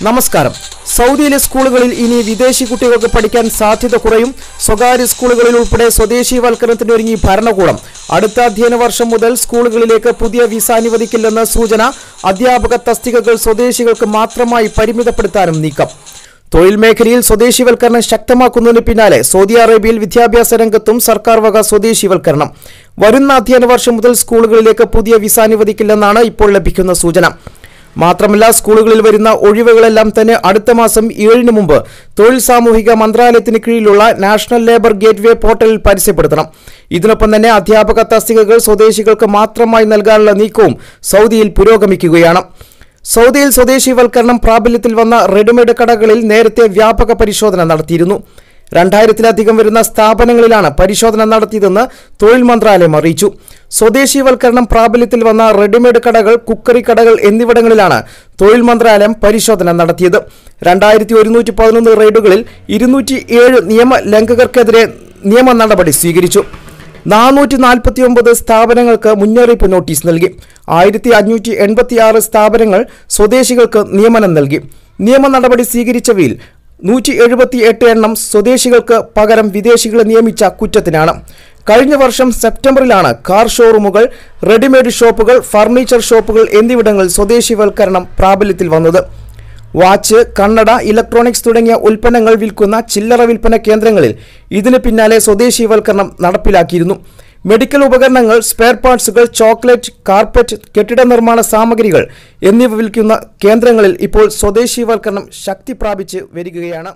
നമസ്കാരം. സൗദിയിലെ സ്കൂളുകളിൽ ഇനി വിദേശി കുട്ടികൾക്ക് പഠിക്കാൻ സാധ്യത കുറയും. സ്വകാര്യ സ്കൂളുകളിൽ ഉൾപ്പെടെ സ്വദേശീവൽക്കരണത്തിനൊരുങ്ങി ഭരണകൂടം. അടുത്ത അധ്യയന വർഷം മുതൽ സ്കൂളുകളിലേക്ക് പുതിയ വിസ അനുവദിക്കില്ലെന്ന സൂചന. അധ്യാപക തസ്തികകൾ സ്വദേശികൾക്ക് മാത്രമായി പരിമിതപ്പെടുത്താനും നീക്കം. തൊഴിൽ മേഖലയിൽ സ്വദേശീവൽക്കരണം ശക്തമാക്കുന്നതിന് പിന്നാലെ സൗദി അറേബ്യയിൽ വിദ്യാഭ്യാസ രംഗത്തും സർക്കാർ വക സ്വദേശീവൽക്കരണം. വരുന്ന അധ്യയന വർഷം മുതൽ സ്കൂളുകളിലേക്ക് പുതിയ വിസ അനുവദിക്കില്ലെന്നാണ് ഇപ്പോൾ ലഭിക്കുന്ന സൂചന. മാത്രമല്ല, സ്കൂളുകളിൽ വരുന്ന ഒഴിവുകളെല്ലാം തന്നെ അടുത്ത മാസം 7-ന് മുമ്പ് തൊഴിൽ സാമൂഹിക മന്ത്രാലയത്തിന് കീഴിലുള്ള നാഷണൽ ലേബർ ഗേറ്റ്വേ പോർട്ടലിൽ പരസ്യപ്പെടുത്തണം. ഇതിനൊപ്പം തന്നെ അധ്യാപക തസ്തികകൾ സ്വദേശികൾക്ക് മാത്രമായി നൽകാനുള്ള നീക്കവും സൗദിയിൽ പുരോഗമിക്കുകയാണ്. സൗദിയിൽ സ്വദേശീവൽക്കരണം പ്രാബല്യത്തിൽ വന്ന റെഡിമെയ്ഡ് കടകളിൽ നേരത്തെ വ്യാപക പരിശോധന നടത്തിയിരുന്നു. 2000-ലധികം വരുന്ന സ്ഥാപനങ്ങളിലാണ് പരിശോധന നടത്തിയതെന്ന് തൊഴിൽ മന്ത്രാലയം അറിയിച്ചു. സ്വദേശീവൽക്കരണം പ്രാബല്യത്തിൽ വന്ന റെഡിമെയ്ഡ് കടകൾ, കുക്കറി കടകൾ എന്നിവിടങ്ങളിലാണ് തൊഴിൽ മന്ത്രാലയം പരിശോധന നടത്തിയത്. 2111 റെയ്ഡുകളിൽ 207 നിയമലംഘകർക്കെതിരെ നിയമ നടപടി സ്വീകരിച്ചു. 449 സ്ഥാപനങ്ങൾക്ക് മുന്നറിയിപ്പ് നോട്ടീസ് നൽകി. 1586 സ്ഥാപനങ്ങൾ സ്വദേശികൾക്ക് നിയമനം നൽകി. നിയമ നടപടി സ്വീകരിച്ചവയിൽ 178 എണ്ണം സ്വദേശികൾക്ക് പകരം വിദേശികളെ നിയമിച്ച കുറ്റത്തിനാണ്. കഴിഞ്ഞ വർഷം സെപ്റ്റംബറിലാണ് കാർ ഷോറൂമുകൾ, റെഡിമെയ്ഡ് ഷോപ്പുകൾ, ഫർണിച്ചർ ഷോപ്പുകൾ എന്നിവിടങ്ങളിൽ സ്വദേശീവൽക്കരണം പ്രാബല്യത്തിൽ വന്നത്. വാച്ച്, കണ്ണട, ഇലക്ട്രോണിക്സ് തുടങ്ങിയ ഉൽപ്പന്നങ്ങൾ വിൽക്കുന്ന ചില്ലറ വിൽപ്പന കേന്ദ്രങ്ങളിൽ ഇതിന് പിന്നാലെ സ്വദേശീവൽക്കരണം നടപ്പിലാക്കിയിരുന്നു. മെഡിക്കൽ ഉപകരണങ്ങൾ, സ്പെയർ പാർട്സുകൾ, ചോക്ലേറ്റ്, കാർപ്പറ്റ്, കെട്ടിട നിർമ്മാണ സാമഗ്രികൾ എന്നിവ വിൽക്കുന്ന കേന്ദ്രങ്ങളിൽ ഇപ്പോൾ സ്വദേശീവൽക്കരണം ശക്തി പ്രാപിച്ച് വരികയാണ്.